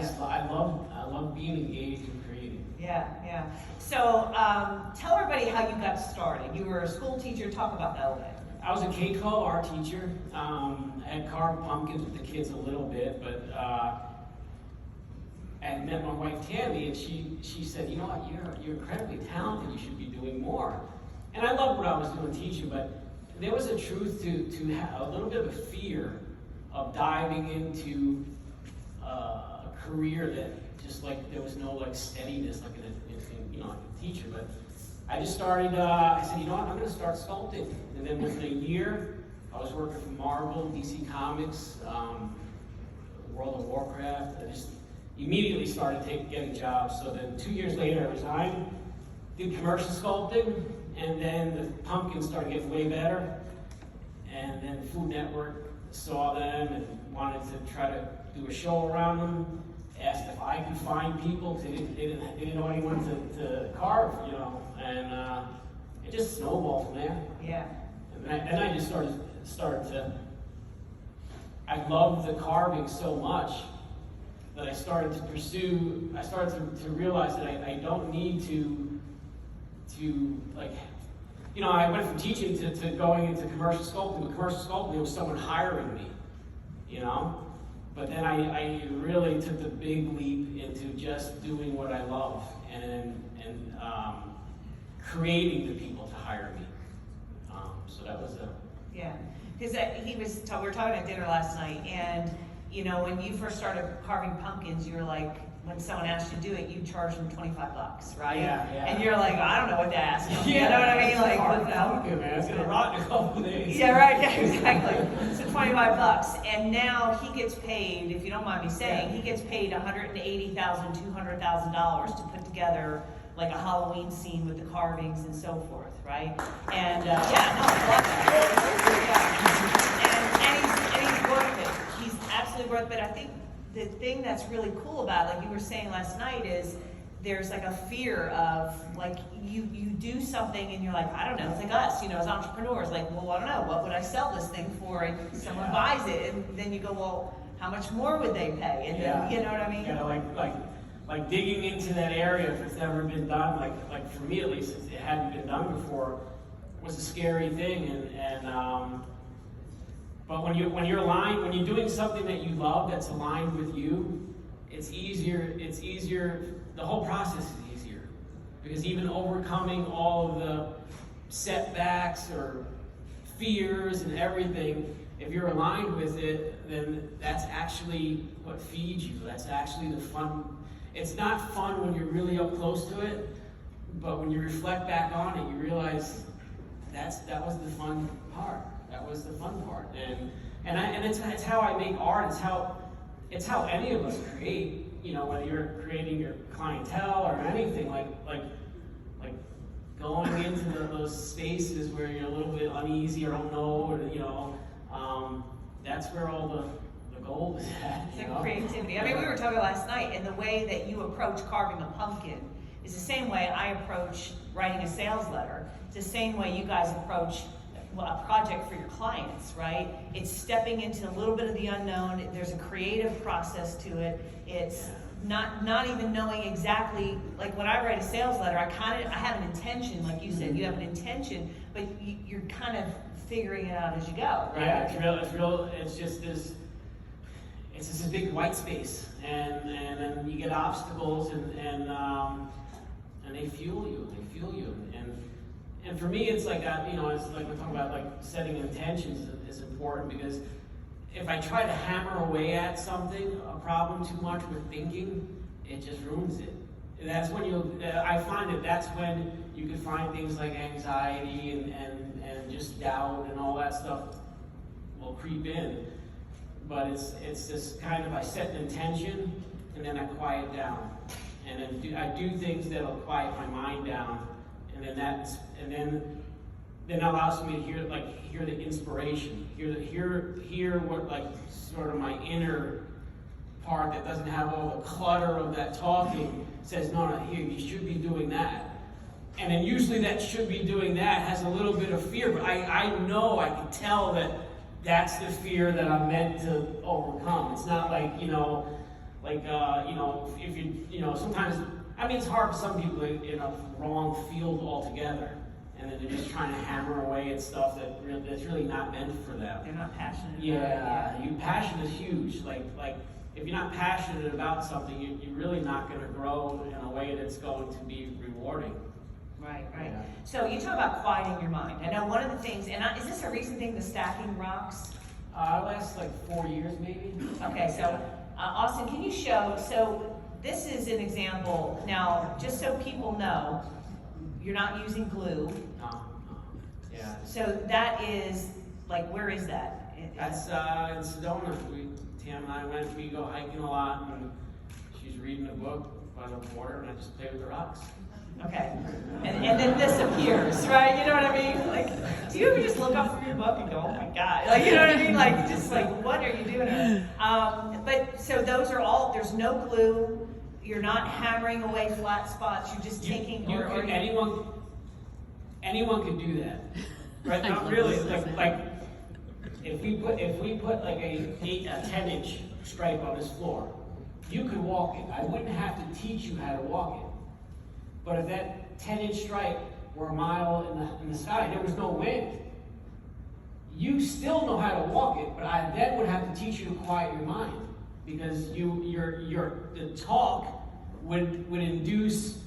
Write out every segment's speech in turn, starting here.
I love being engaged and creating. Yeah, yeah. So tell everybody how you got started. You were a school teacher. Talk about that a little bit. I was a K-12 art teacher. Had carved pumpkins with the kids a little bit, but I met my wife Tammy, and she said, you know what, you're incredibly talented. You should be doing more. And I loved what I was doing teaching, but there was a truth to have a little bit of a fear of diving into a career that just like there was no like steadiness like in a teacher. But I just started. I said, you know what, I'm going to start sculpting. And then within a year, I was working for Marvel, DC Comics, World of Warcraft. I just immediately started getting jobs. So then 2 years later, I resigned, did commercial sculpting, and then the pumpkins started getting way better. And then Food Network saw them and wanted to try to do a show around them. Asked if I could find people, because they didn't know anyone to carve, and it just snowballed from there. Yeah. And I just started to. I loved the carving so much that I started to pursue. I started to realize that I don't need to like. I went from teaching to going into commercial sculpting. With commercial sculpting, there was someone hiring me, But then I really took the big leap into just doing what I love and creating the people to hire me. So that was Yeah, because we were talking at dinner last night, and when you first started carving pumpkins, you were like, when someone asked you to do it, you charge them $25, right? Yeah. And you're like, I don't know what to ask them. Yeah, you know what I mean? Like, pumpkin, man, it's gonna rot in a couple of days. Yeah, right. Yeah, exactly. So $25, and now he gets paid. If you don't mind me saying, he gets paid $180,000, $200,000 to put together like a Halloween scene with the carvings and so forth, right? And I love that. And he's worth it. He's absolutely worth it. I think the thing that's really cool about it, like you were saying last night, is there's like a fear of like you do something and you're like, I don't know, it's like us, as entrepreneurs, like, well, I don't know, what would I sell this thing for? And someone buys it, and then you go, well, how much more would they pay? And then, you know what I mean? Yeah, like digging into that area, if it's never been done, like for me at least, it hadn't been done before, was a scary thing. But when you're aligned, when you're doing something that you love that's aligned with you, it's easier. The whole process is easier, because even overcoming all of the setbacks or fears and everything, if you're aligned with it, then that's actually what feeds you. That's actually the fun. It's not fun when you're really up close to it, but when you reflect back on it, you realize that was the fun part. That was the fun part, and it's how I make art. It's how any of us create. Whether you're creating your clientele or anything, like going into those spaces where you're a little bit uneasy or don't know, or that's where all the gold is at. It's like creativity. I mean, we were talking last night, and the way that you approach carving a pumpkin is the same way I approach writing a sales letter. It's the same way you guys approach a project for your clients, right? It's stepping into a little bit of the unknown. There's a creative process to it. It's not even knowing exactly, like when I write a sales letter, I have an intention, like you said, you have an intention, but you're kind of figuring it out as you go. Right? Yeah, it's real. It's just this big white space, and then you get obstacles, and they fuel you. And for me, it's like that, it's like we're talking about, like setting intentions is important, because if I try to hammer away at something, a problem too much with thinking, it just ruins it. And that's when I find that's when you can find things like anxiety and just doubt and all that stuff will creep in. But it's this kind of, I set an intention and then I quiet down. And then I do things that'll quiet my mind down. And then that allows me to hear the inspiration, hear what, like, sort of my inner part that doesn't have all the clutter of that talking says, no, here, you should be doing that. And then usually that should be doing that has a little bit of fear, but I know, I can tell that that's the fear that I'm meant to overcome. It's not like, you know, if sometimes, I mean, it's hard for some people in a wrong field altogether, and then they're just trying to hammer away at stuff that's really not meant for them. They're not passionate about it. Yeah, passion is huge. Like if you're not passionate about something, you're really not going to grow in a way that's going to be rewarding. Right. Yeah. So you talk about quieting your mind. I know one of the things, and is this a recent thing, the stacking rocks? Last like 4 years maybe. Okay, so Austin, can you show, so this is an example. Now, just so people know, you're not using glue. No. Yeah. So that is, like, where is that? That's in Sedona. Tam and I we go hiking a lot, and she's reading a book by the water, and I just play with the rocks. Okay, and then this appears, right? You know what I mean? Like, do you ever just look up from your book and go, oh my God? Like, you know what I mean? Like, just like, what are you doing? But, so those are all, there's no glue, you're not hammering away flat spots, you're just taking, anyone can do that, right? Not really, like, if we put like a 10-inch stripe on this floor, you could walk it. I wouldn't have to teach you how to walk it. But if that 10-inch stripe were a mile in the sky, there was no wind, you still know how to walk it, but I then would have to teach you to quiet your mind, because the talk would induce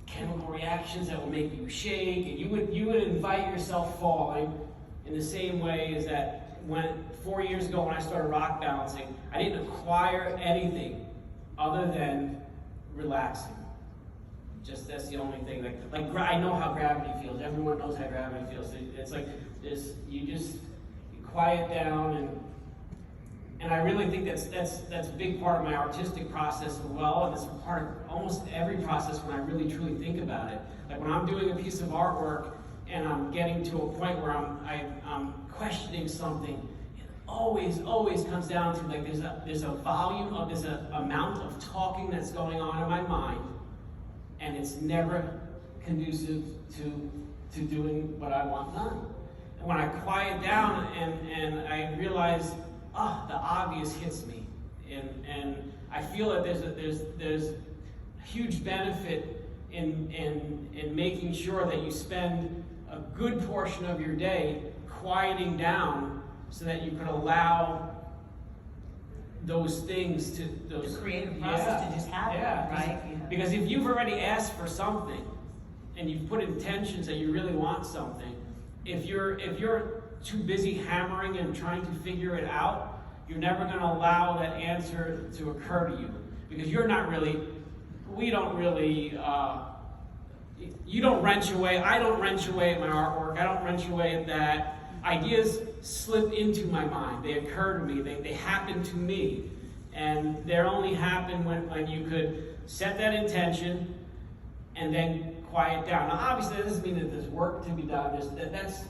chemical reactions that would make you shake, and you would invite yourself falling in the same way as that when 4 years ago when I started rock balancing, I didn't acquire anything other than relaxing. Just that's the only thing. Like I know how gravity feels. Everyone knows how gravity feels. It's like this. You quiet down, and I really think that's a big part of my artistic process as well, and it's a part of almost every process when I really truly think about it. Like when I'm doing a piece of artwork and I'm getting to a point where I'm questioning something, it always comes down to like there's a volume of there's an amount of talking that's going on in my mind. And it's never conducive to doing what I want done. And when I quiet down and I realize, the obvious hits me, and I feel that there's a huge benefit in making sure that you spend a good portion of your day quieting down, so that you can allow those things to the creative process to just happen, right? Yeah. Because if you've already asked for something and you've put intentions that you really want something, if you're too busy hammering and trying to figure it out, you're never going to allow that answer to occur to you, because you don't wrench away. I don't wrench away at my artwork. I don't wrench away at that. Ideas slip into my mind. They occur to me. They happen to me. And they only happen when you could set that intention and then quiet down. Now, obviously, that doesn't mean that there's work to be done.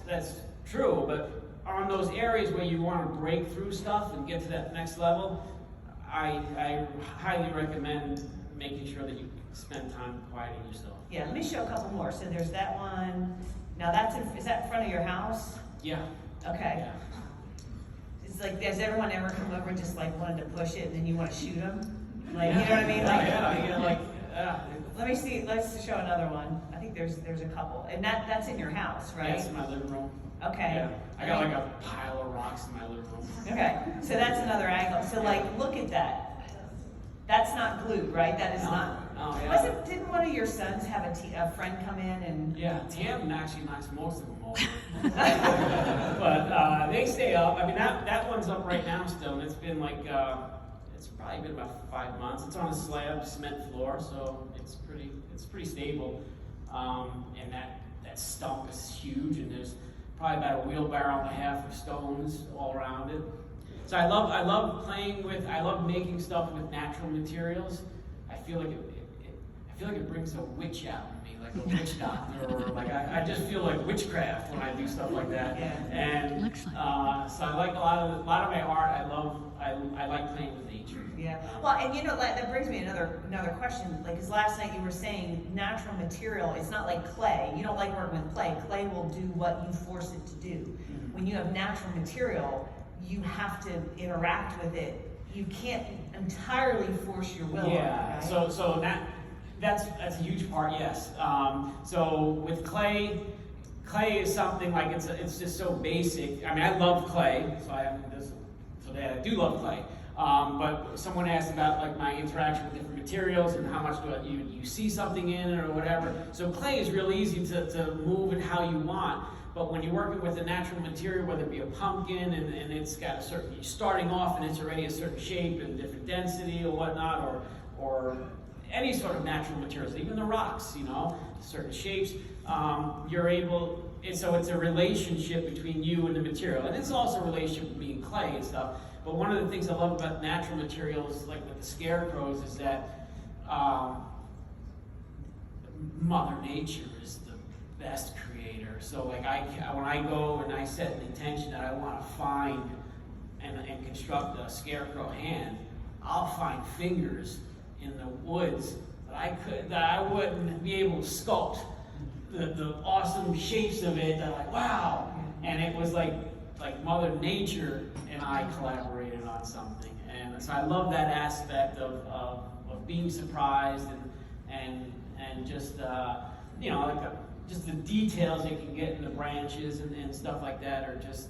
That's true. But on those areas where you want to break through stuff and get to that next level, I highly recommend making sure that you spend time quieting yourself. Yeah, let me show a couple more. So there's that one. Now, is that in front of your house? Yeah. Okay. Yeah. It's like, has everyone ever come over and just like wanted to push it and then you want to shoot them? Like, you know what I mean? Like, let me see, let's show another one. I think there's a couple. And that's in your house, right? That's in my living room. Okay. Yeah. I got like a pile of rocks in my living room. Okay. So that's another angle. So like, look at that. That's not glued, right? That is not. Oh, yeah. Didn't one of your sons have a friend come in and? Yeah, Tam actually knocks most of them over. But they stay up. I mean, that one's up right now still, and it's been like, it's probably been about 5 months. It's on a slab, cement floor, so it's pretty stable. And that stump is huge, and there's probably about a wheelbarrow and a half of stones all around it. So I love making stuff with natural materials. I feel like it brings a witch out in me, like a witch doctor, or like I just feel like witchcraft when I do stuff like that. Yeah. And so I like a lot of my art. I like playing with nature. Yeah. Well, and you know, that brings me another question. Like, because last night you were saying natural material. It's not like clay. You don't like working with clay. Clay will do what you force it to do. Mm-hmm. When you have natural material, you have to interact with it you can't entirely force your will on it, Yeah, right? so that's a huge part, yes. So with clay is something like it's just so basic. I mean, I love clay, so I do love clay. But someone asked about like my interaction with different materials and how much you see something in it or whatever. So clay is real easy to move it how you want. But when you're working with a natural material, whether it be a pumpkin and it's got a certain, you're starting off and it's already a certain shape and different density or whatnot, or any sort of natural materials, even the rocks, certain shapes, so it's a relationship between you and the material. And it's also a relationship between clay and stuff. But one of the things I love about natural materials, like with the scarecrows, is that Mother Nature is the best creator. So like when I go and I set an intention that I want to find and construct a scarecrow hand, I'll find fingers in the woods that I wouldn't be able to sculpt the awesome shapes of it. That like, wow. And it was like Mother Nature and I collaborated on something. And so I love that aspect of being surprised and just just the details you can get in the branches and stuff like that are just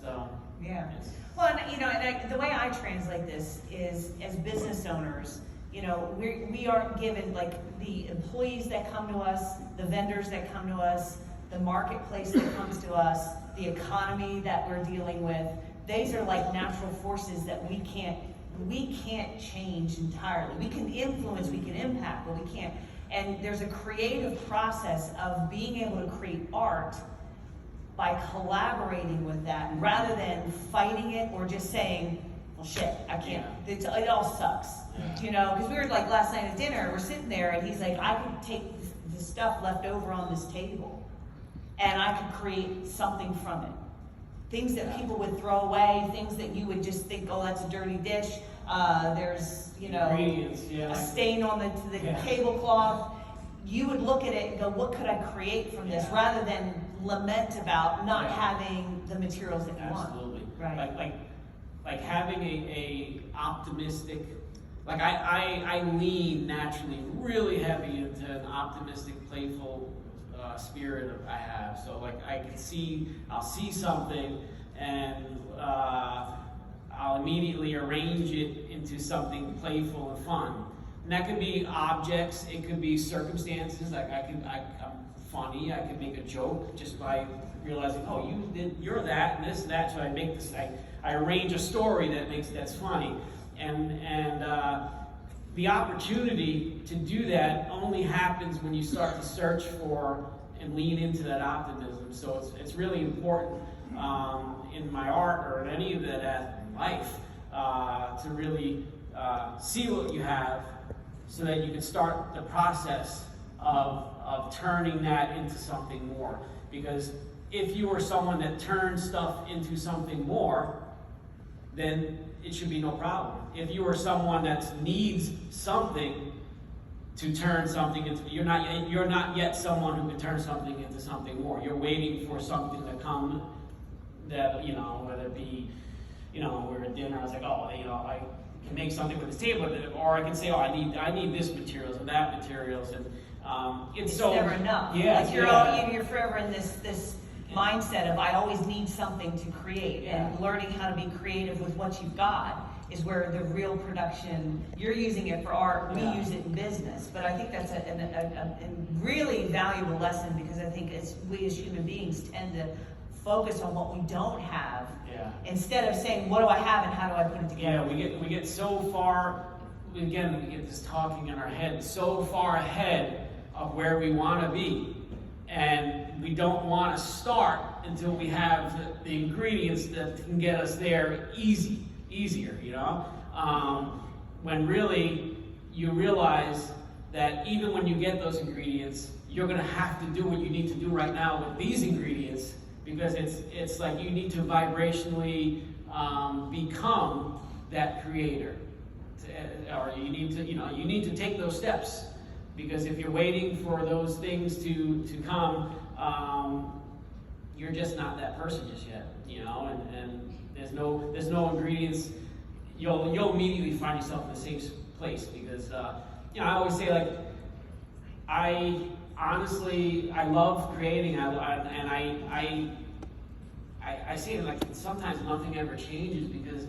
yeah. Well, and the way I translate this is, as business owners, we aren't given, like, the employees that come to us, the vendors that come to us, the marketplace that comes to us, the economy that we're dealing with. These are like natural forces that we can't change entirely. We can influence, we can impact, but we can't. And there's a creative process of being able to create art by collaborating with that, rather than fighting it or just saying, well, shit, I can't. Yeah. It all sucks. Yeah. Because we were like last night at dinner, we're sitting there and he's like, I could take the stuff left over on this table and I could create something from it. Things that people would throw away, things that you would just think, oh, that's a dirty dish. There's, ingredients, a stain on the tablecloth. You would look at it and go, what could I create from this, rather than lament about not having the materials that you want. Absolutely. Right. Like having a optimistic, like I lean naturally really heavy into an optimistic, playful spirit I have. So like I'll see something and I'll immediately arrange it into something playful and fun. And that could be objects, it could be circumstances, like I'm funny, I could make a joke just by realizing, oh, you're that and this and that, so I make this, I arrange a story that's funny. And the opportunity to do that only happens when you start to search for and lean into that optimism. So it's really important in my art or in any of that in life to really see what you have so that you can start the process of turning that into something more. Because if you are someone that turns stuff into something more, then it should be no problem. If you are someone that needs something to turn something into, you're not yet someone who can turn something into something more. You're waiting for something to come that, whether it be, we're at dinner, I was like, oh, I can make something with this table, or I can say, oh, I need this materials and that materials, and it's so never enough. Yeah, like you're forever in this mindset of I always need something to create, and learning how to be creative with what you've got is where the real production. You're using it for art, we use it in business, but I think that's a really valuable lesson, because I think we as human beings tend to focus on what we don't have instead of saying, what do I have and how do I put it together? Yeah, we get so far, we get this talking in our head so far ahead of where we want to be, and we don't want to start until we have the ingredients that can get us there easier, when really you realize that even when you get those ingredients, you're going to have to do what you need to do right now with these ingredients, because it's like you need to vibrationally become that creator, or you need to take those steps, because if you're waiting for those things to come, you're just not that person just yet, and there's no ingredients. you'll immediately find yourself in the same place because, you know, I always say, like, I honestly, I love creating, and I say it like sometimes nothing ever changes because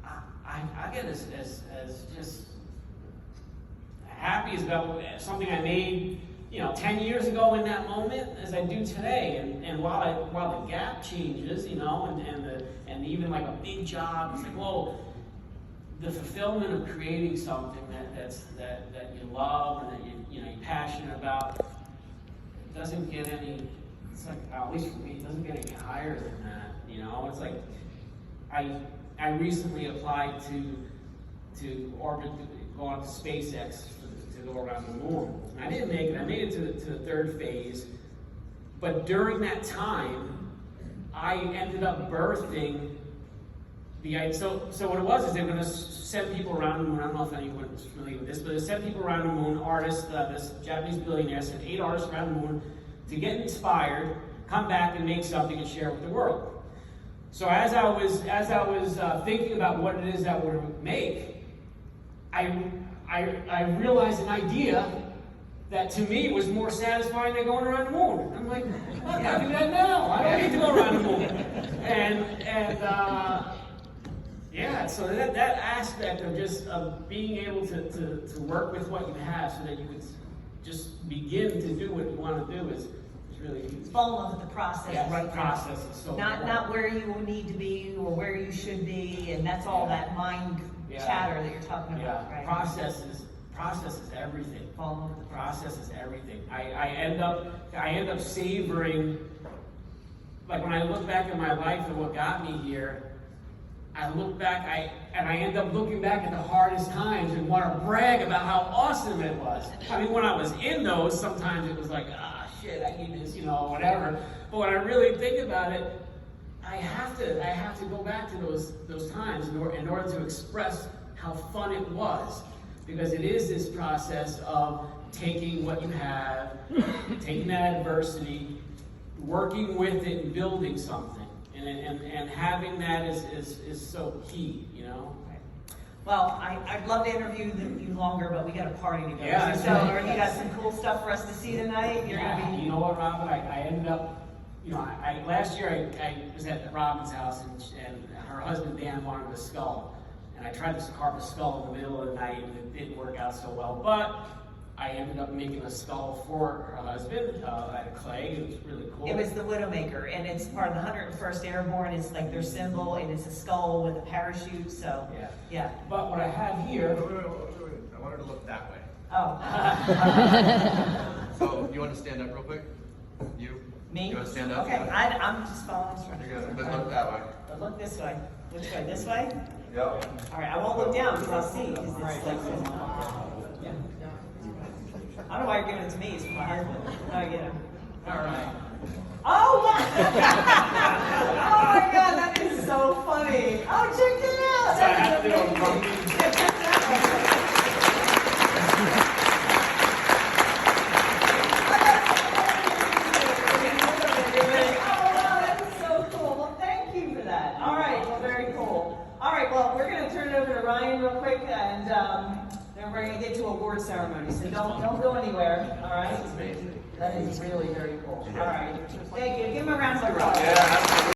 I get as just happy as about something I made, you know, 10 years ago in that moment as I do today. And while the gap changes, you know, and even like a big job, it's like, whoa, the fulfillment of creating something that you love and that you're passionate about, it doesn't get any. It's like, at least for me, it doesn't get any higher than that. You know, it's like I recently applied to orbit, go on to SpaceX to go around the moon. And I didn't make it. I made it to the third phase, but during that time, I ended up birthing the idea. So what it was is they were going to send people around the moon. I don't know if anyone's familiar with this, but they sent people around the moon. Artists, this Japanese billionaire sent 8 artists around the moon to get inspired, come back and make something and share it with the world. So as I was thinking about what it is that would make, I realized an idea that to me was more satisfying than going around the moon. I'm like, I'm not doing that now. I don't need to go around the moon. Yeah, so that aspect of just of being able to work with what you have so that you can just begin to do what you want to do is really huge. Fall in love with the process. Yeah, right process is so important. Not where you need to be or where you should be, and that's all that mind chatter that you're talking about, right? Process is everything. Fall in love with the Process is everything. I end up savoring, like when I look back at my life and what got me here, I look back, I end up looking back at the hardest times and want to brag about how awesome it was. I mean, when I was in those, sometimes it was like, shit, I need this, you know, whatever. But when I really think about it, I have to go back to those times in order to express how fun it was. Because it is this process of taking what you have, taking that adversity, working with it and building something. And having that is so key, you know? Well, I'd love to interview you longer, but we got a party to go Yeah, to. So you got some cool stuff for us to see tonight? You know what, Robin? I ended up, you know, last year I was at Robin's house and her husband Dan wanted a skull. And I tried to carve a skull in the middle of the night and it didn't work out so well. But I ended up making a skull for her husband out of clay. It was really cool. It was the Widowmaker, and it's part of the 101st Airborne. It's like their symbol, and it's a skull with a parachute, so, yeah. But what I have here... Wait. I want her to look that way. Oh. So, you want to stand up real quick? You? Me? You want to stand up? Okay, I'm just following instructions. You're good. But look that way. But look this way. Which way? This way? Yep. All right, I won't look down because I'll see. Because it's like, I don't know why you're giving it to me. It's for my husband. Oh, yeah. All right. Oh, my! Oh, my God, that is so funny. Oh, check it out. So I have to do a pumpkin. Oh, wow, that is so cool. Well, thank you for that. All right, well, very cool. All right, well, we're going to turn it over to Ryan real quick, and then we're going to get to award ceremony. So don't go anywhere, all right? That is really very cool. All right. Thank you. Give him a round of applause. Yeah.